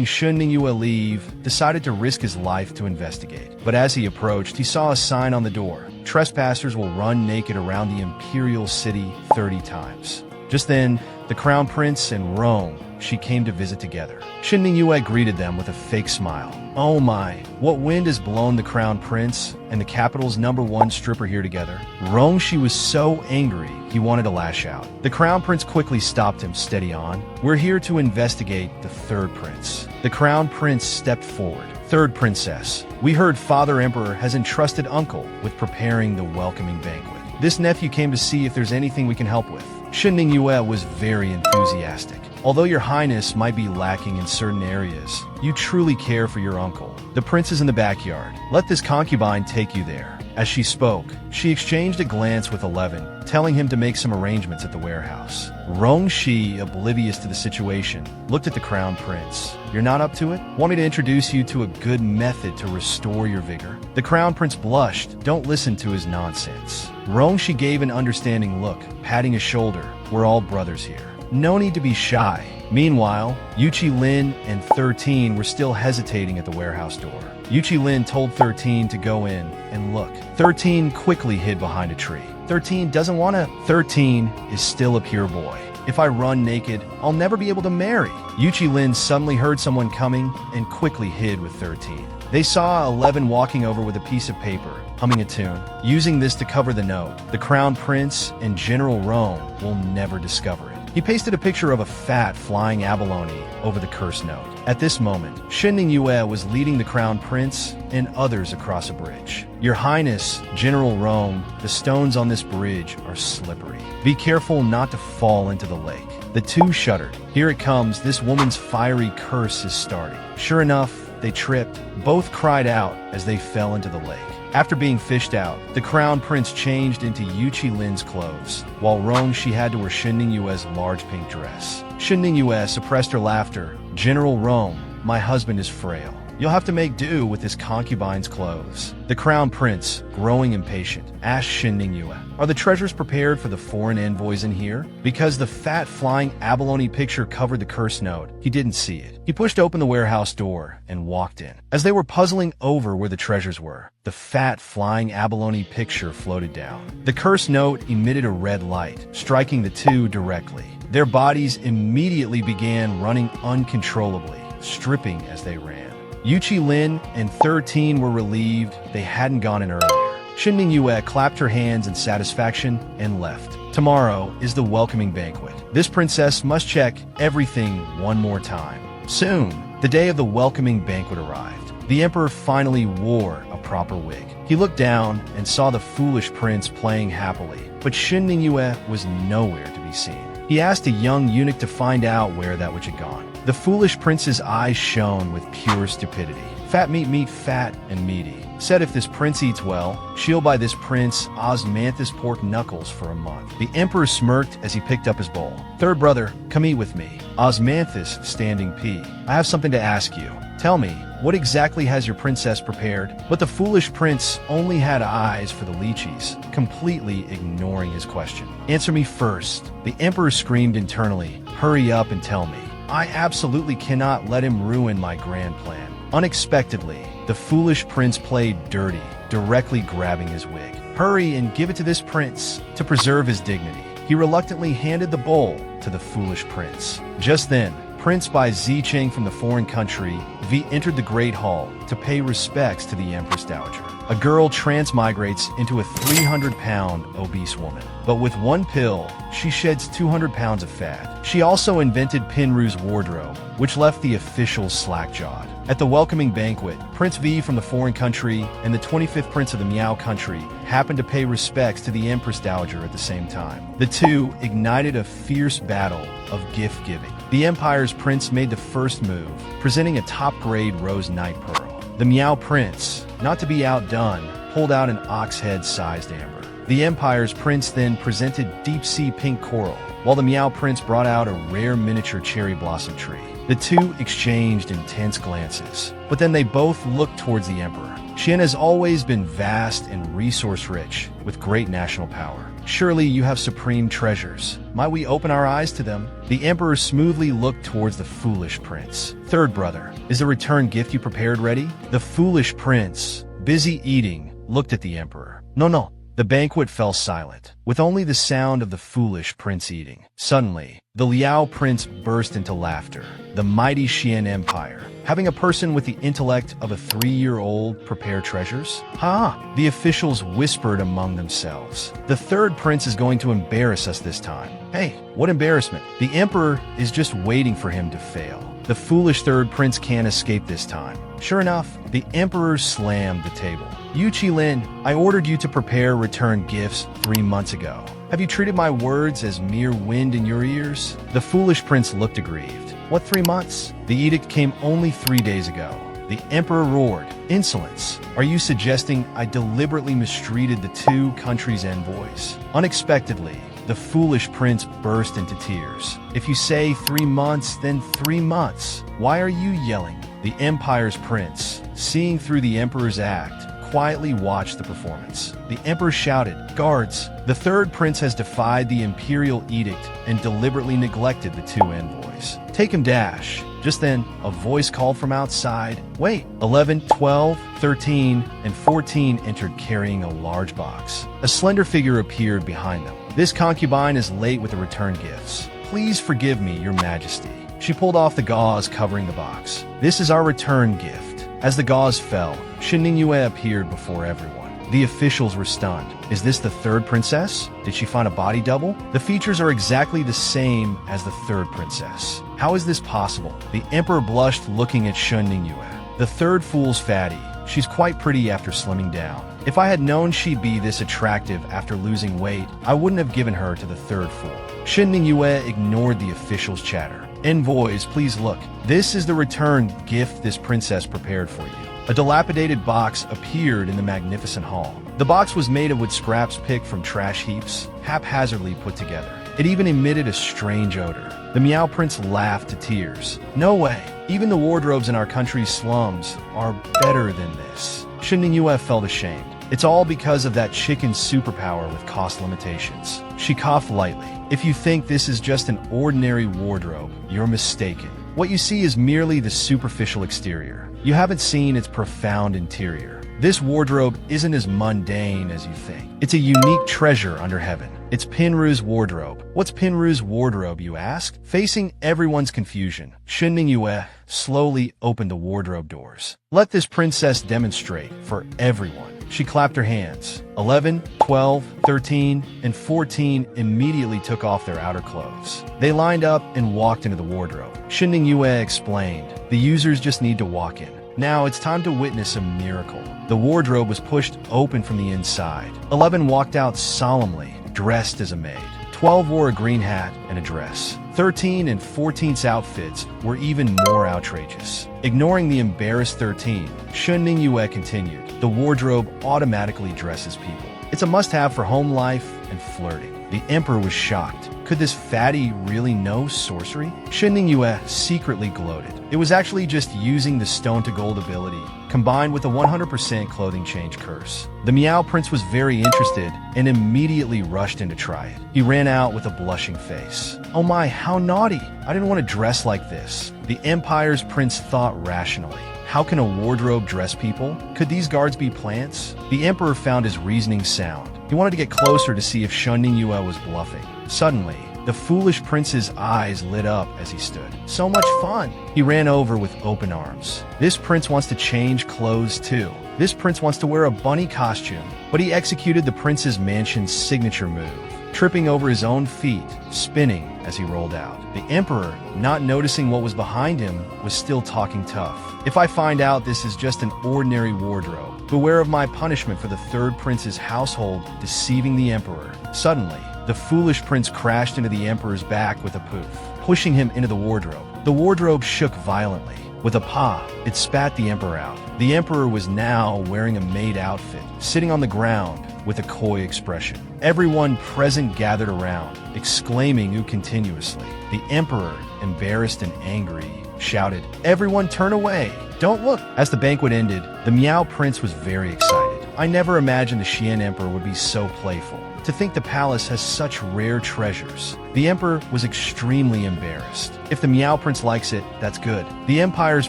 Shun Yue leave, decided to risk his life to investigate. But as he approached, he saw a sign on the door. Trespassers will run naked around the imperial city 30 times. Just then, the crown prince and Rome, she came to visit together. Shun Yue greeted them with a fake smile. Oh my, what wind has blown the crown prince and the capital's #1 stripper here together? Rome, she was so angry, he wanted to lash out. The crown prince quickly stopped him. Steady on. We're here to investigate the third prince. The crown prince stepped forward. Third princess, we heard Father Emperor has entrusted Uncle with preparing the welcoming banquet. This nephew came to see if there's anything we can help with. Shun Yue was very enthusiastic. Although your highness might be lacking in certain areas, you truly care for your uncle. The prince is in the backyard. Let this concubine take you there. As she spoke, she exchanged a glance with 11, telling him to make some arrangements at the warehouse. Rong Shi, oblivious to the situation, looked at the crown prince. You're not up to it? Want me to introduce you to a good method to restore your vigor? The crown prince blushed. Don't listen to his nonsense. Rong Shi gave an understanding look, patting his shoulder. We're all brothers here. No need to be shy. Meanwhile, Yuchi Lin and 13 were still hesitating at the warehouse door. Yuchi Lin told 13 to go in and look. 13 quickly hid behind a tree. 13 doesn't want to. 13 is still a pure boy. If I run naked, I'll never be able to marry. Yuchi Lin suddenly heard someone coming and quickly hid with 13. They saw 11 walking over with a piece of paper, humming a tune. Using this to cover the note, the crown prince and General Rome will never discover it. He pasted a picture of a fat, flying abalone over the curse note. At this moment, Shun Yue was leading the crown prince and others across a bridge. Your Highness, General Rome, the stones on this bridge are slippery. Be careful not to fall into the lake. The two shuddered. Here it comes, this woman's fiery curse is starting. Sure enough, they tripped. Both cried out as they fell into the lake. After being fished out, the crown prince changed into Yuchi Lin's clothes, while Rong she had to wear Shun Yue's large pink dress. Shun Yue suppressed her laughter. General Rome, my husband is frail. You'll have to make do with this concubine's clothes. The crown prince, growing impatient, asked Shun Yue, are the treasures prepared for the foreign envoys in here? Because the fat flying abalone picture covered the curse note, he didn't see it. He pushed open the warehouse door and walked in. As they were puzzling over where the treasures were, the fat flying abalone picture floated down. The curse note emitted a red light, striking the two directly. Their bodies immediately began running uncontrollably, stripping as they ran. Yuchi Lin and 13 were relieved they hadn't gone in earlier. Shun Yue clapped her hands in satisfaction and left. Tomorrow is the welcoming banquet. This princess must check everything one more time. Soon, the day of the welcoming banquet arrived. The emperor finally wore a proper wig. He looked down and saw the foolish prince playing happily, but Shun Yue was nowhere to be seen. He asked a young eunuch to find out where that which had gone. The foolish prince's eyes shone with pure stupidity. Fat meat, fat and meaty. Said if this prince eats well, she'll buy this prince osmanthus pork knuckles for a month. The emperor smirked as he picked up his bowl. Third brother, come eat with me. Osmanthus standing P. I have something to ask you. Tell me, what exactly has your princess prepared? But the foolish prince only had eyes for the lychees, completely ignoring his question. Answer me first. The emperor screamed internally. Hurry up and tell me. I absolutely cannot let him ruin my grand plan. Unexpectedly, the foolish prince played dirty, directly grabbing his wig. Hurry and give it to this prince. To preserve his dignity, he reluctantly handed the bowl to the foolish prince. Just then, Prince Bai Zicheng from the foreign country, V entered the Great Hall to pay respects to the Empress Dowager. A girl transmigrates into a 300-pound obese woman. But with one pill, she sheds 200 pounds of fat. She also invented Pinru's wardrobe, which left the officials slack-jawed. At the welcoming banquet, Prince V from the foreign country and the 25th Prince of the Miao country happened to pay respects to the Empress Dowager at the same time. The two ignited a fierce battle of gift-giving. The Empire's prince made the first move, presenting a top-grade rose night pearl. The Miao prince, not to be outdone, pulled out an ox head-sized amber. The Empire's prince then presented deep-sea pink coral, while the Miao prince brought out a rare miniature cherry blossom tree. The two exchanged intense glances, but then they both looked towards the emperor. Qian has always been vast and resource-rich, with great national power. Surely you have supreme treasures. Might we open our eyes to them? The emperor smoothly looked towards the foolish prince. Third brother, is the return gift you prepared ready? The foolish prince, busy eating, looked at the emperor. No. The banquet fell silent, with only the sound of the foolish prince eating. Suddenly, the Liao prince burst into laughter. The mighty Xian Empire, having a person with the intellect of a 3-year-old prepare treasures? The officials whispered among themselves. The third prince is going to embarrass us this time. Hey, what embarrassment? The emperor is just waiting for him to fail. The foolish third prince can't escape this time. Sure enough, the emperor slammed the table. Yu Qilin, I ordered you to prepare return gifts 3 months ago. Have you treated my words as mere wind in your ears? The foolish prince looked aggrieved. What 3 months? The edict came only 3 days ago. The emperor roared. Insolence! Are you suggesting I deliberately mistreated the 2 countries' envoys? Unexpectedly, the foolish prince burst into tears. If you say 3 months, then 3 months. Why are you yelling? The empire's prince, seeing through the emperor's act, quietly watched the performance. The emperor shouted, "Guards! The third prince has defied the imperial edict and deliberately neglected the 2 envoys. Take him dash." Just then, a voice called from outside, "Wait!" 11, 12, 13, and 14 entered carrying a large box. A slender figure appeared behind them. "This concubine is late with the return gifts. Please forgive me, your majesty." She pulled off the gauze covering the box. "This is our return gift." As the gauze fell, Shinning Yue appeared before everyone. The officials were stunned. Is this the third princess? Did she find a body double? The features are exactly the same as the third princess. How is this possible? The emperor blushed looking at Shinning Yue. The third fool's fatty. She's quite pretty after slimming down. If I had known she'd be this attractive after losing weight, I wouldn't have given her to the third fool. Shinning Yue ignored the officials' chatter. "Envoys, please look. This is the return gift this princess prepared for you." A dilapidated box appeared in the magnificent hall. The box was made of wood scraps picked from trash heaps, haphazardly put together. It even emitted a strange odor. The Meow Prince laughed to tears. "No way! Even the wardrobes in our country's slums are better than this." Shinning Yue felt ashamed. It's all because of that chicken's superpower with cost limitations. She coughed lightly. "If you think this is just an ordinary wardrobe, you're mistaken. What you see is merely the superficial exterior. You haven't seen its profound interior. This wardrobe isn't as mundane as you think. It's a unique treasure under heaven. It's Pinru's wardrobe." "What's Pinru's wardrobe, you ask?" Facing everyone's confusion, Shinning Yue slowly opened the wardrobe doors. "Let this princess demonstrate for everyone." She clapped her hands. 11, 12, 13, and 14 immediately took off their outer clothes. They lined up and walked into the wardrobe. Shinning Yue explained, "The users just need to walk in. Now it's time to witness a miracle." The wardrobe was pushed open from the inside. 11 walked out solemnly, dressed as a maid. 12 wore a green hat and a dress. 13 and 14's outfits were even more outrageous. Ignoring the embarrassed 13, Shinning Yue continued, "The wardrobe automatically dresses people. It's a must-have for home life and flirting." The emperor was shocked. Could this fatty really know sorcery? Shinning Yue secretly gloated. It was actually just using the stone to gold ability, combined with a 100% clothing change curse. The Meow Prince was very interested and immediately rushed in to try it. He ran out with a blushing face. "Oh my, how naughty! I didn't want to dress like this." The Empire's prince thought rationally. How can a wardrobe dress people? Could these guards be plants? The emperor found his reasoning sound. He wanted to get closer to see if Shinning Yue was bluffing. Suddenly, the foolish prince's eyes lit up as he stood. "So much fun!" He ran over with open arms. "This prince wants to change clothes too. This prince wants to wear a bunny costume." But he executed the prince's mansion's signature move, tripping over his own feet, spinning as he rolled out. The emperor, not noticing what was behind him, was still talking tough. "If I find out this is just an ordinary wardrobe, beware of my punishment for the third prince's household deceiving the emperor." Suddenly, the foolish prince crashed into the emperor's back with a poof, pushing him into the wardrobe. The wardrobe shook violently. With a paw, it spat the emperor out. The emperor was now wearing a maid outfit, sitting on the ground with a coy expression. Everyone present gathered around, exclaiming continuously. The emperor, embarrassed and angry, shouted, "Everyone turn away! Don't look!" As the banquet ended, the Meow Prince was very excited. I never imagined the Xian Emperor would be so playful. To think the palace has such rare treasures. The emperor was extremely embarrassed. If the Meow Prince likes it, that's good. The Empire's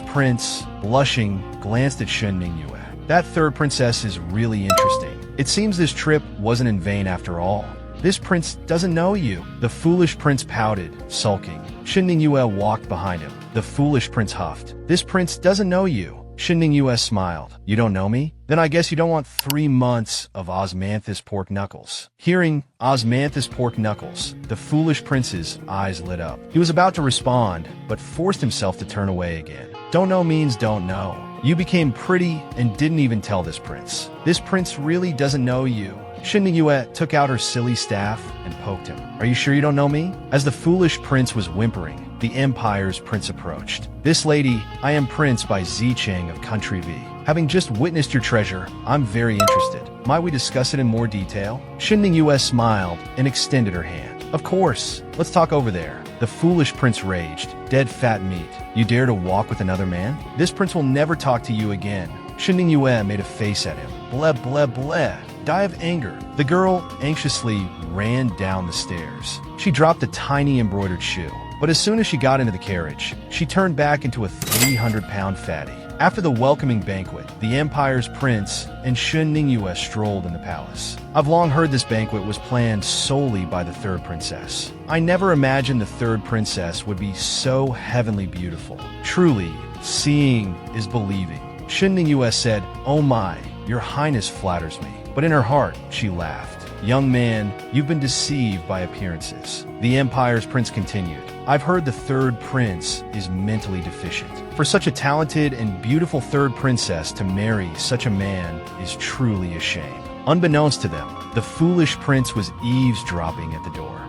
prince, blushing, glanced at Shen Ningyue. That third princess is really interesting. It seems this trip wasn't in vain after all. This prince doesn't know you. The foolish prince pouted, sulking. Shen Ningyue walked behind him. The foolish prince huffed. This prince doesn't know you. Shen Ningyue smiled. You don't know me? Then I guess you don't want 3 months of osmanthus pork knuckles. Hearing osmanthus pork knuckles, the foolish prince's eyes lit up. He was about to respond, but forced himself to turn away again. Don't know means don't know. You became pretty and didn't even tell this prince. This prince really doesn't know you. Shen Ningyue took out her silly staff and poked him. Are you sure you don't know me? As the foolish prince was whimpering, the Empire's prince approached. This lady, I am Prince by Zicheng of Country V. Having just witnessed your treasure, I'm very interested. Might we discuss it in more detail? Shen Ningyue smiled and extended her hand. Of course. Let's talk over there. The foolish prince raged. Dead fat meat. You dare to walk with another man? This prince will never talk to you again. Shen Ningyue made a face at him. Bleh, bleh, bleh. Die of anger. The girl anxiously ran down the stairs. She dropped a tiny embroidered shoe. But as soon as she got into the carriage, she turned back into a 300-pound fatty. After the welcoming banquet, the Empire's prince and Shen Ningyue strolled in the palace. I've long heard this banquet was planned solely by the third princess. I never imagined the third princess would be so heavenly beautiful. Truly, seeing is believing. Shen Ningyue said, "Oh my, your highness flatters me." But in her heart, she laughed. Young man, you've been deceived by appearances. The Empire's prince continued. I've heard the third prince is mentally deficient. For such a talented and beautiful third princess to marry such a man is truly a shame. Unbeknownst to them, the foolish prince was eavesdropping at the door.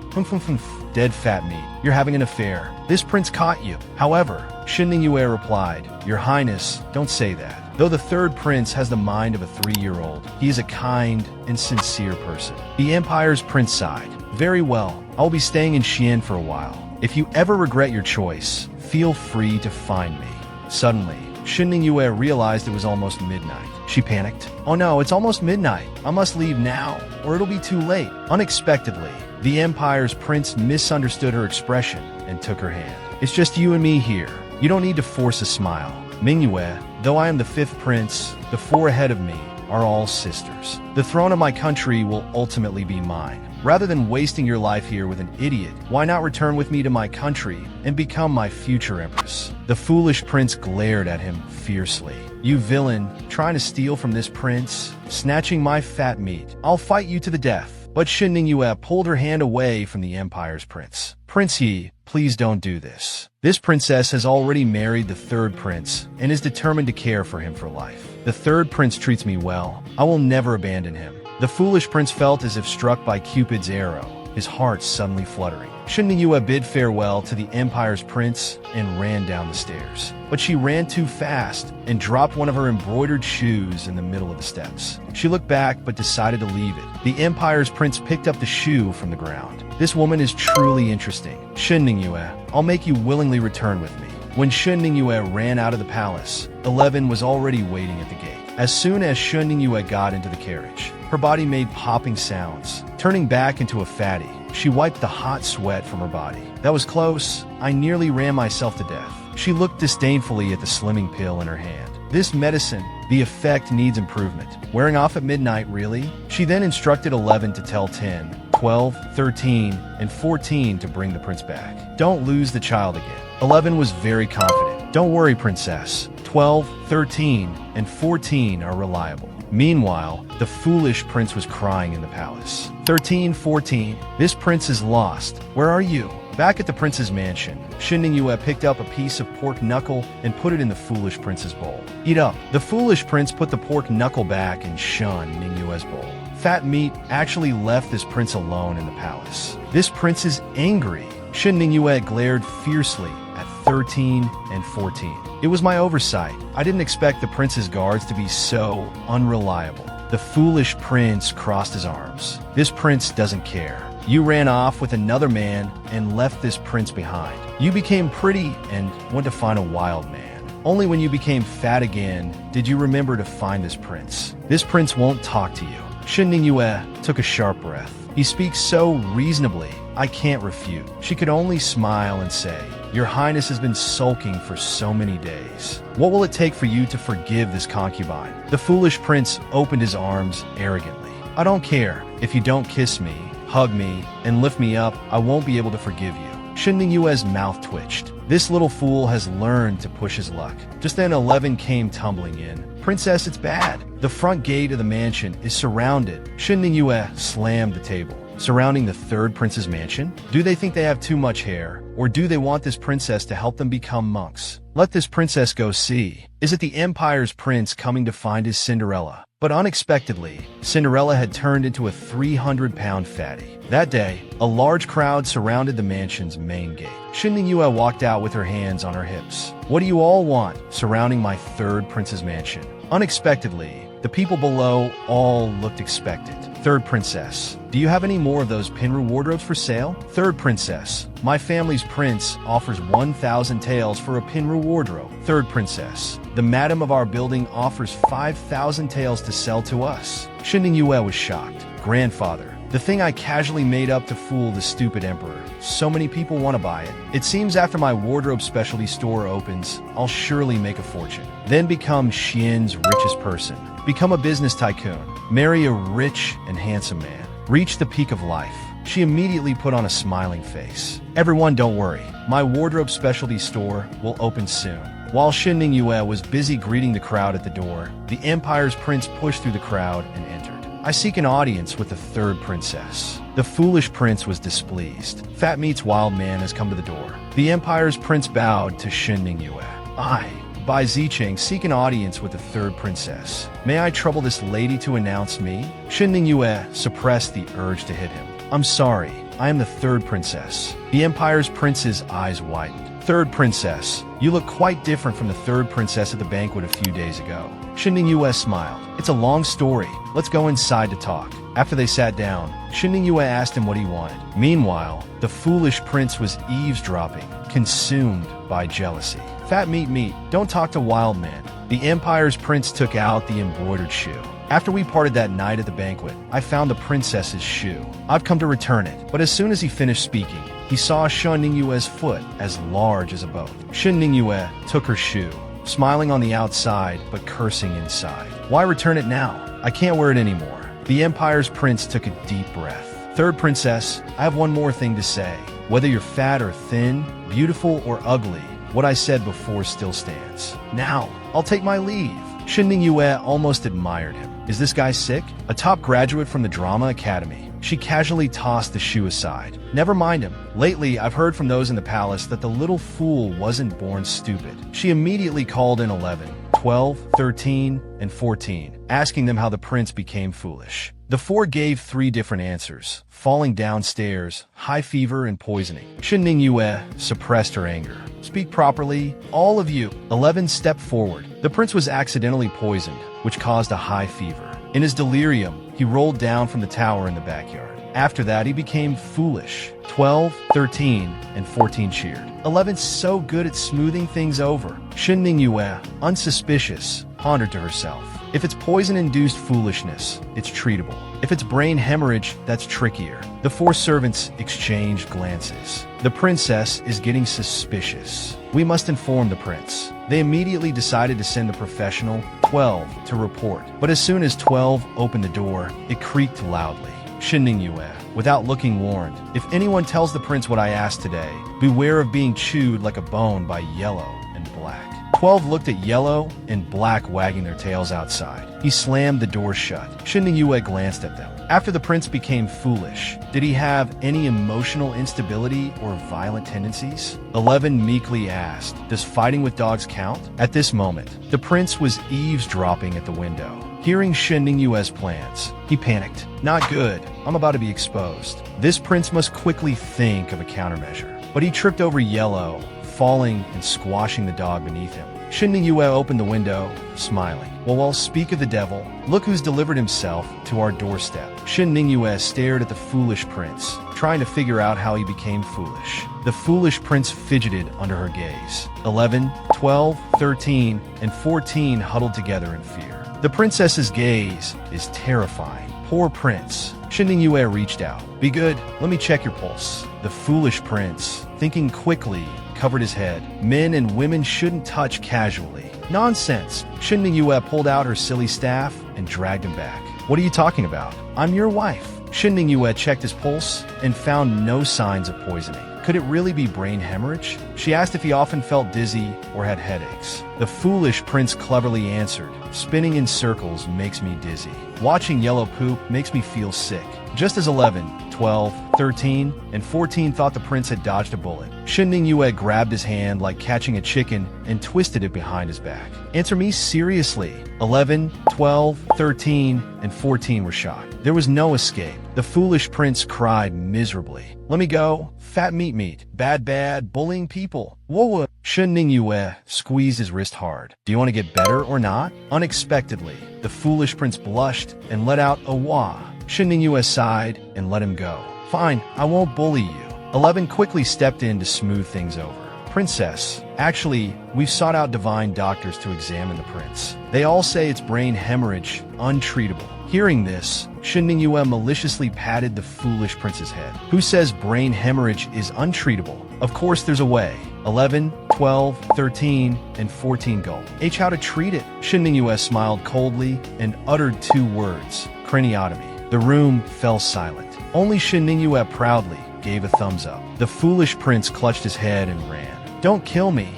Dead fat meat. You're having an affair. This prince caught you. However, Shen Ningyue replied, Your Highness, don't say that. Though the third prince has the mind of a 3-year-old, he is a kind and sincere person. The Empire's prince sighed. Very well, I'll be staying in Xian for a while. If you ever regret your choice, feel free to find me. Suddenly, Shen Ningyue realized it was almost midnight. She panicked. Oh no, it's almost midnight. I must leave now, or it'll be too late. Unexpectedly, the Empire's prince misunderstood her expression and took her hand. It's just you and me here. You don't need to force a smile. Ningyue, though I am the 5th prince, the 4 ahead of me are all sisters. The throne of my country will ultimately be mine. Rather than wasting your life here with an idiot, why not return with me to my country and become my future empress? The foolish prince glared at him fiercely. You villain, trying to steal from this prince, snatching my fat meat. I'll fight you to the death. But Shen Ningyue pulled her hand away from the Empire's prince. Prince He, please don't do this. This princess has already married the third prince and is determined to care for him for life. The third prince treats me well. I will never abandon him. The foolish prince felt as if struck by Cupid's arrow, his heart suddenly fluttering. Shen Ningyue bid farewell to the Empire's prince and ran down the stairs. But she ran too fast and dropped one of her embroidered shoes in the middle of the steps. She looked back but decided to leave it. The Empire's prince picked up the shoe from the ground. This woman is truly interesting. Shen Ningyue, I'll make you willingly return with me. When Shen Ningyue ran out of the palace, 11 was already waiting at the gate. As soon as Shen Ningyue got into the carriage, her body made popping sounds. Turning back into a fatty, she wiped the hot sweat from her body. That was close. I nearly ran myself to death. She looked disdainfully at the slimming pill in her hand. This medicine, the effect needs improvement. Wearing off at midnight, really? She then instructed 11 to tell 10, 12, 13, and 14 to bring the prince back. Don't lose the child again. 11 was very confident. Don't worry, princess. 12, 13, and 14 are reliable. Meanwhile, the foolish prince was crying in the palace. 13, 14, this prince is lost. Where are you? Back at the prince's mansion, Shen Ningyue picked up a piece of pork knuckle and put it in the foolish prince's bowl. Eat up. The foolish prince put the pork knuckle back in Shen Ningyue's bowl. Fat meat actually left this prince alone in the palace. This prince is angry. Shen Ningyue glared fiercely at 13 and 14. It was my oversight. I didn't expect the prince's guards to be so unreliable. The foolish prince crossed his arms. This prince doesn't care. You ran off with another man and left this prince behind. You became pretty and went to find a wild man. Only when you became fat again did you remember to find this prince. This prince won't talk to you. Shin Ningyue took a sharp breath. He speaks so reasonably, I can't refute. She could only smile and say, Your Highness has been sulking for so many days. What will it take for you to forgive this concubine? The foolish prince opened his arms arrogantly. I don't care. If you don't kiss me, hug me, and lift me up, I won't be able to forgive you. Shin Ningyue's mouth twitched. This little fool has learned to push his luck. Just then 11 came tumbling in. Princess, it's bad. The front gate of the mansion is surrounded. Shin Ningyue slammed the table. Surrounding the third prince's mansion? Do they think they have too much hair? Or do they want this princess to help them become monks? Let this princess go see. Is it the Empire's prince coming to find his Cinderella? But unexpectedly, Cinderella had turned into a 300-pound fatty. That day, a large crowd surrounded the mansion's main gate. Shin Ningyue walked out with her hands on her hips. What do you all want surrounding my third prince's mansion? Unexpectedly, the people below all looked expectant. Third princess, do you have any more of those Pinru wardrobes for sale? Third princess, my family's prince offers 1,000 taels for a Pinru wardrobe. Third princess, the madam of our building offers 5,000 taels to sell to us. Shin Ningyue was shocked. Grandfather, the thing I casually made up to fool the stupid emperor. So many people want to buy it. It seems after my wardrobe specialty store opens, I'll surely make a fortune. Then become Xian's richest person. Become a business tycoon. Marry a rich and handsome man. Reach the peak of life. She immediately put on a smiling face. Everyone, don't worry. My wardrobe specialty store will open soon. While Shin Ningyue was busy greeting the crowd at the door, the Empire's prince pushed through the crowd and entered. I seek an audience with the third princess. The foolish prince was displeased. Fat Meat's wild man has come to the door. The Empire's prince bowed to Shin Ningyue. I, Bai Zicheng, seek an audience with the third princess. May I trouble this lady to announce me? Shin Ningyue suppressed the urge to hit him. I'm sorry, I am the third princess. The Empire's prince's eyes widened. Third princess, you look quite different from the third princess at the banquet a few days ago. Shin Ningyue smiled. It's a long story. Let's go inside to talk. After they sat down, Shin Ningyue asked him what he wanted. Meanwhile, the foolish prince was eavesdropping, consumed by jealousy. Fat Meat, don't talk to wild men. The Empire's prince took out the embroidered shoe. After we parted that night at the banquet, I found the princess's shoe. I've come to return it. But as soon as he finished speaking, he saw Shin Ningyue's foot as large as a boat. Shin Ningyue took her shoe, smiling on the outside but cursing inside. Why return it now? I can't wear it anymore. The Empire's prince took a deep breath. Third princess, I have one more thing to say. Whether you're fat or thin, beautiful or ugly, what I said before still stands. Now, I'll take my leave. Shin Ningyue almost admired him. Is this guy sick? A top graduate from the Drama Academy. She casually tossed the shoe aside. Never mind him. Lately, I've heard from those in the palace that the little fool wasn't born stupid. She immediately called in 11, 12, 13, and 14, asking them how the prince became foolish. The four gave 3 different answers: falling downstairs, high fever, and poisoning. Shin Ningyue suppressed her anger. Speak properly, all of you. 11 stepped forward. The prince was accidentally poisoned, which caused a high fever. In his delirium, he rolled down from the tower in the backyard. After that, he became foolish. 12, 13, and 14 cheered. 11's so good at smoothing things over. Shin Ningyue, unsuspicious, pondered to herself. If it's poison-induced foolishness, it's treatable. If it's brain hemorrhage, that's trickier. The 4 servants exchanged glances. The princess is getting suspicious. We must inform the prince. They immediately decided to send the professional, 12, to report. But as soon as 12 opened the door, it creaked loudly. Shin Ningyue, without looking, warned, if anyone tells the prince what I asked today, beware of being chewed like a bone by Yellow and Black. 12 looked at Yellow and Black wagging their tails outside. He slammed the door shut. Shin Ningyue glanced at them. After the prince became foolish, did he have any emotional instability or violent tendencies? 11 meekly asked, does fighting with dogs count? At this moment, the prince was eavesdropping at the window. Hearing Shin Ningyue's plans, he panicked. Not good. I'm about to be exposed. This prince must quickly think of a countermeasure. But he tripped over Yellow, falling and squashing the dog beneath him. Shin Ningyue opened the window, smiling. Well, speak of the devil. Look who's delivered himself to our doorstep. Shin Ningyue stared at the foolish prince, trying to figure out how he became foolish. The foolish prince fidgeted under her gaze. 11, 12, 13, and 14 huddled together in fear. The princess's gaze is terrifying. Poor prince. Shin Yue reached out. Be good, let me check your pulse. The foolish prince, thinking quickly, covered his head. Men and women shouldn't touch casually. Nonsense. Shin Yue pulled out her silly staff and dragged him back. What are you talking about? I'm your wife. Shin Yue checked his pulse and found no signs of poisoning. Could it really be brain hemorrhage? She asked if he often felt dizzy or had headaches. The foolish prince cleverly answered, spinning in circles makes me dizzy. Watching yellow poop makes me feel sick. Just as 11, 12, 13, and 14 thought the prince had dodged a bullet, Shin Yue grabbed his hand like catching a chicken and twisted it behind his back. Answer me seriously. 11, 12, 13, and 14 were shot. There was no escape. The foolish prince cried miserably. Let me go. Fat meat. Bad, bullying people. Whoa. Shin Yue squeezed his wrist hard. Do you want to get better or not? Unexpectedly, the foolish prince blushed and let out a wah. Shin Yue sighed and let him go. Fine, I won't bully you. 11 quickly stepped in to smooth things over. Princess, actually, we've sought out divine doctors to examine the prince. They all say it's brain hemorrhage, untreatable. Hearing this, Shin Yue maliciously patted the foolish prince's head. Who says brain hemorrhage is untreatable? Of course there's a way. 11, 12, 13, and 14 gulped. How to treat it? Shin Yue smiled coldly and uttered 2 words, craniotomy. The room fell silent. Only Shin Yue proudly gave a thumbs up. The foolish prince clutched his head and ran. Don't kill me.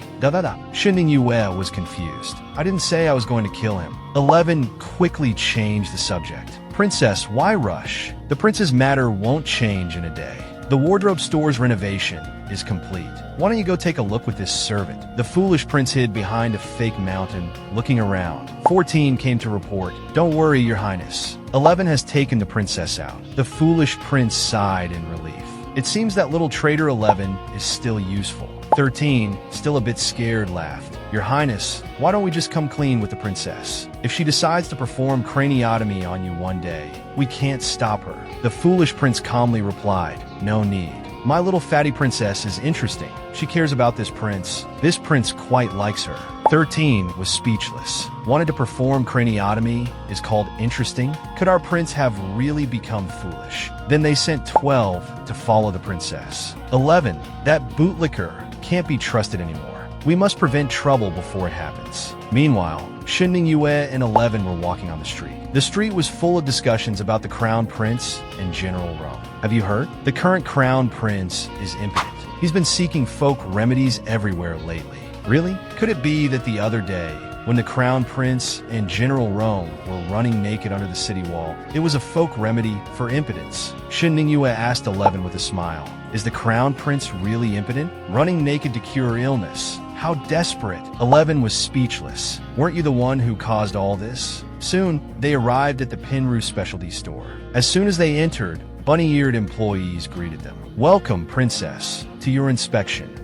Shin Yue was confused. I didn't say I was going to kill him. 11 quickly changed the subject. Princess, why rush? The prince's matter won't change in a day. The wardrobe store's renovation is complete. Why don't you go take a look with this servant? The foolish prince hid behind a fake mountain, looking around. 14 came to report. Don't worry, your highness. 11 has taken the princess out. The foolish prince sighed in relief. It seems that little traitor 11 is still useful. 13, still a bit scared, laughed. Your highness, why don't we just come clean with the princess? If she decides to perform craniotomy on you one day, we can't stop her. The foolish prince calmly replied, no need. My little fatty princess is interesting. She cares about this prince. This prince quite likes her. 13 was speechless. Wanted to perform craniotomy is called interesting? Could our prince have really become foolish? Then they sent 12 to follow the princess. 11, that bootlicker can't be trusted anymore. We must prevent trouble before it happens. Meanwhile, Shin Yue and 11 were walking on the street. The street was full of discussions about the crown prince and General Rome. Have you heard? The current crown prince is impotent. He's been seeking folk remedies everywhere lately. Really? Could it be that the other day, when the crown prince and General Rome were running naked under the city wall, it was a folk remedy for impotence? Shin Yue asked 11 with a smile. Is the crown prince really impotent? Running naked to cure illness? How desperate. 11 was speechless. Weren't you the one who caused all this? Soon, they arrived at the Pinru specialty store. As soon as they entered, bunny-eared employees greeted them. Welcome, princess, to your inspection.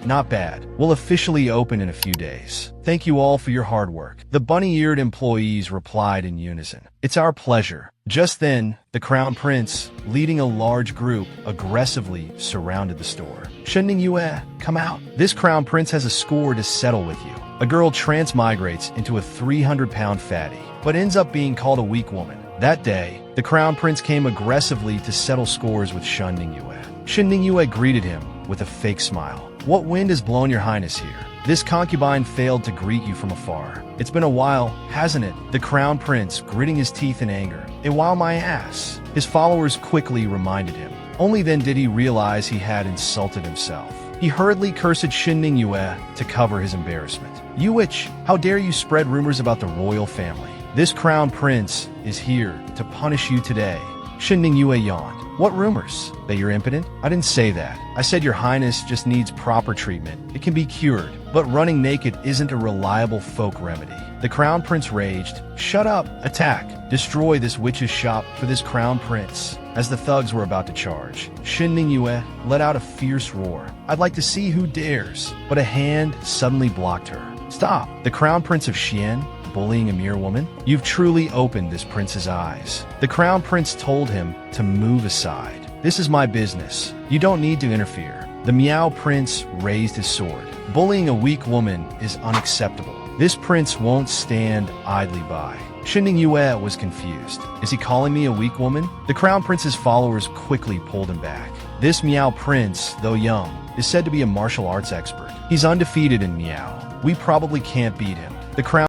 Not bad. We'll officially open in a few days. Thank you all for your hard work. The bunny-eared employees replied in unison. It's our pleasure. Just then, the crown prince, leading a large group, aggressively surrounded the store. Shin Yue, come out. This crown prince has a score to settle with you. A girl transmigrates into a 300-pound fatty, but ends up being called a weak woman. That day, the crown prince came aggressively to settle scores with Shin Yue. Shin Yue greeted him with a fake smile. What wind has blown your highness here? This concubine failed to greet you from afar. It's been a while, hasn't it? The crown prince, gritting his teeth in anger. A while my ass. His followers quickly reminded him. Only then did he realize he had insulted himself. He hurriedly cursed Shin Yue to cover his embarrassment. You witch, how dare you spread rumors about the royal family? This crown prince is here to punish you today. Shin Yue yawned. What rumors? That you're impotent? I didn't say that. I said your highness just needs proper treatment. It can be cured. But running naked isn't a reliable folk remedy. The crown prince raged. Shut up! Attack! Destroy this witch's shop for this crown prince. As the thugs were about to charge, Shin Yue let out a fierce roar. I'd like to see who dares. But a hand suddenly blocked her. Stop! The crown prince of Xian? Bullying a mere woman? You've truly opened this prince's eyes. The crown prince told him to move aside. This is my business. You don't need to interfere. The Meow Prince raised his sword. Bullying a weak woman is unacceptable. This prince won't stand idly by. Xinding Yue was confused. Is he calling me a weak woman? The Crown Prince's followers quickly pulled him back. This Meow Prince, though young, is said to be a martial arts expert. He's undefeated in Meow. We probably can't beat him. The Crown